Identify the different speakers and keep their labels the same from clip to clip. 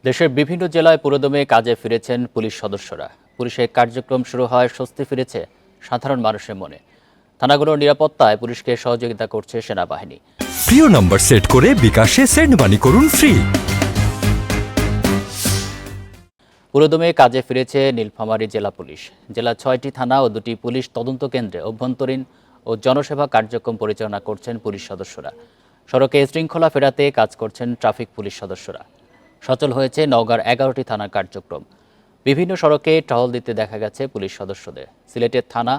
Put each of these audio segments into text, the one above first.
Speaker 1: দেশের বিভিন্ন জেলায় পুরোদমে কাজে ফিরেছেন পুলিশ সদস্যরা। পুলিশের কার্যক্রম শুরু হয়, স্বস্তি ফিরেছে সাধারণ মানুষের মনে। থানাগুলোর নিরাপত্তায় পুলিশকে সহযোগিতা করছে সেনাবাহিনী।
Speaker 2: প্রিয় নম্বর সেট করে বিকাশে সেন্ড মানি করুন ফ্রি।
Speaker 1: পুরোদমে কাজে ফিরেছে নীলফামারী জেলা পুলিশ। জেলার 6টি থানা ও 2টি পুলিশ তদন্ত কেন্দ্রে অভ্যন্তরীণ ও জনসেবা কার্যক্রম পরিচালনা করছেন পুলিশ সদস্যরা। সড়কে শৃঙ্খলা ফেরাতে কাজ করছেন ট্রাফিক পুলিশ সদস্যরা। সচল হয়েছে নওগাঁর 11টি থানার কার্যক্রম। বিভিন্ন সড়কে টহল দিতে দেখা গেছে পুলিশ সদস্যদের। সিলেটের থানা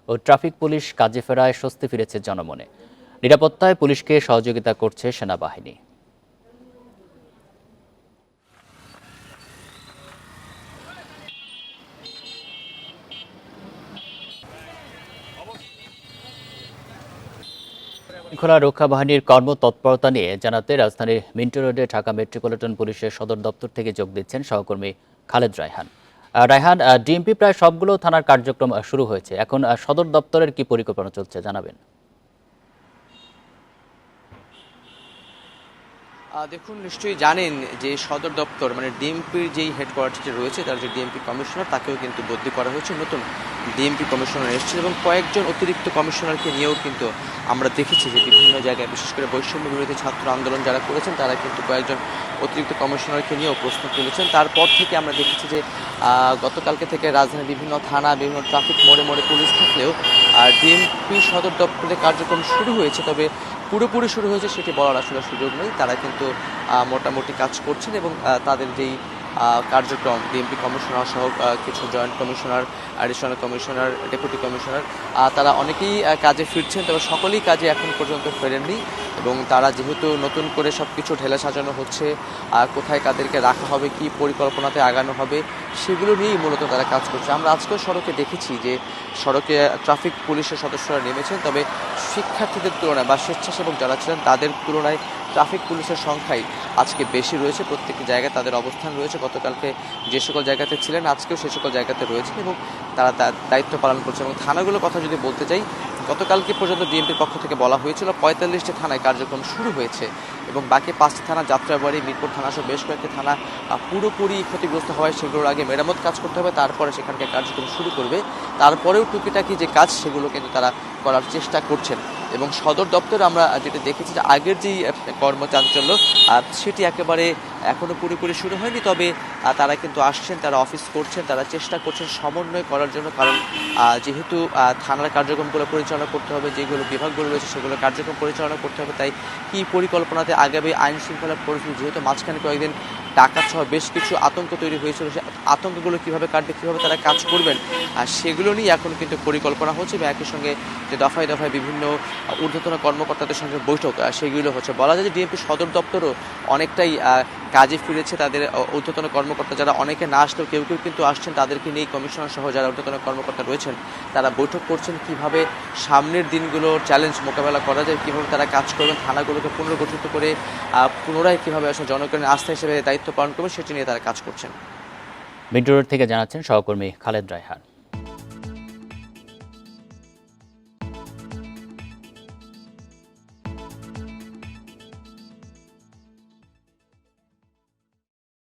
Speaker 1: ও ট্রাফিক পুলিশ কাজে ফেরায় স্বস্তি ফিরেছে জনমনে। নিরাপত্তায় পুলিশকে সহযোগিতা করছে সেনাবাহিনী। শৃঙ্খলা রক্ষা বাহিনীর কর্মতৎপরতা নিয়ে জানাতে রাজধানীর মিন্টো রোডে ঢাকা মেট্রোপলিটন পুলিশের সদর দপ্তর থেকে যোগ দিচ্ছেন সহকর্মী খালেদ রায়হান। রায়হান, ডিএমপি প্রায় সবগুলো থানার কার্যক্রম শুরু হয়েছে। এখন সদর দপ্তরের কি পরিকল্পনা চলছে জানাবেন?
Speaker 3: দেখুন, নিশ্চয়ই জানেন যে সদর দপ্তর মানে ডিএমপির যেই হেডকোয়ার্টারটি রয়েছে, তার যে ডিএমপি কমিশনার, তাকেও কিন্তু বদলি করা হয়েছে। নতুন ডিএমপি কমিশনার এসেছেন এবং কয়েকজন অতিরিক্ত কমিশনারকে নিয়েও কিন্তু আমরা দেখেছি যে বিভিন্ন জায়গায়, বিশেষ করে বৈষম্য বিরোধী ছাত্র আন্দোলন যারা করেছেন, তারা কিন্তু কয়েকজন অতিরিক্ত কমিশনারকে নিয়েও প্রশ্ন তুলেছেন। তারপর থেকে আমরা দেখেছি যে গতকালকে থেকে রাজধানীর বিভিন্ন থানা, বিভিন্ন ট্রাফিক মোড়ে মোড়ে পুলিশ থাকলেও ডিএমপি সদর দপ্তরের কার্যক্রম শুরু হয়েছে। তবে পুরোপুরি শুরু হয়েছে সেটি বলার আসলে সুযোগ নেই। তারা কিন্তু মোটামুটি কাজ করছেন এবং তাদের যেই কার্যক্রম, ডিএমপি কমিশনার সহ কিছু joint commissioner, additional commissioner, deputy commissioner, তারা অনেকেই কাজে ফিরছেন। তবে সকলেই কাজে এখন পর্যন্ত ফেরেননি এবং তারা যেহেতু নতুন করে সব কিছু ঢেলে সাজানো হচ্ছে, কোথায় কাদেরকে রাখা হবে, কি পরিকল্পনাতে আগানো হবে, সেগুলো নিয়েই মূলত তারা কাজ করছে। আমরা আজকেও সড়কে দেখেছি যে সড়কে ট্রাফিক পুলিশের সদস্যরা নেমেছেন, তবে শিক্ষার্থীদের তুলনায় বা স্বেচ্ছাসেবক যারা ছিলেন তাদের তুলনায় ট্রাফিক পুলিশের সংখ্যাই আজকে বেশি রয়েছে। প্রত্যেকটি জায়গায় তাদের অবস্থান রয়েছে। গতকালকে যে সকল জায়গাতে ছিলেন, আজকেও সে সকল জায়গাতে রয়েছেন এবং তারা তার দায়িত্ব পালন করছে। এবং থানাগুলোর কথা যদি বলতে চাই, গতকালকে পর্যন্ত ডিএমপির পক্ষ থেকে বলা হয়েছিল 45টি থানায় কার্যক্রম শুরু হয়েছে এবং বাকি 5টি থানা, যাত্রাবাড়ি, মিরপুর থানা সহ বেশ কয়েকটি থানা পুরোপুরি ক্ষতিগ্রস্ত হওয়ায় সেগুলোর আগে মেরামত কাজ করতে হবে, তারপরে সেখানকার কার্যক্রম শুরু করবে। তারপরেও টুকিটাকি যে কাজ, সেগুলো কিন্তু তারা করার চেষ্টা করছেন। এবং সদর দপ্তরে আমরা যেটা দেখেছি যে আগের যেই কর্মচাঞ্চল্য, সেটি একেবারে এখনও পুরোপুরি শুরু হয়নি। তবে তারা কিন্তু আসছেন, তারা অফিস করছেন, তারা চেষ্টা করছেন সমন্বয় করার জন্য। কারণ যেহেতু থানার কার্যক্রমগুলো পরিচালনা করতে হবে, যেগুলো বিভাগগুলো রয়েছে সেগুলো কার্যক্রম পরিচালনা করতে হবে। তাই কী পরিকল্পনাতে আগামী আইন শৃঙ্খলা পরিস্থিতি, যেহেতু মাঝখানে কয়েকদিন ডাকাত সহ বেশ কিছু আতঙ্ক তৈরি হয়েছিল, সে আতঙ্কগুলো কীভাবে কাটবে, কীভাবে তারা কাজ করবেন, সেগুলো নিয়ে এখন কিন্তু পরিকল্পনা হচ্ছে। এবং একই সঙ্গে যে দফায় দফায় বিভিন্ন ঊর্ধ্বতন কর্মকর্তাদের সঙ্গে বৈঠক, সেগুলো হচ্ছে। বলা যায় যে ডিএমপি সদর দপ্তরও অনেকটাই কাজে ফিরেছে। তাদের ঊর্ধ্বতন কর্মকর্তা যারা অনেকে না আসলেও কেউ কেউ কিন্তু আসছেন, তাদেরকে নিয়ে কমিশনার সহ যারা ঊর্ধ্বতন কর্মকর্তা রয়েছেন তারা বৈঠক করছেন কীভাবে সামনের দিনগুলোর চ্যালেঞ্জ মোকাবেলা করা যায়, কীভাবে তারা কাজ করবেন, থানাগুলোকে পুনর্গঠিত করে পুনরায় কীভাবে আসলে জনগণের আস্থা হিসেবে দায়িত্ব পালন করবেন, সেটি নিয়ে তারা কাজ করছেন।
Speaker 1: মিন্টো রোড থেকে জানাচ্ছেন সহকর্মী খালেদ রায়হান।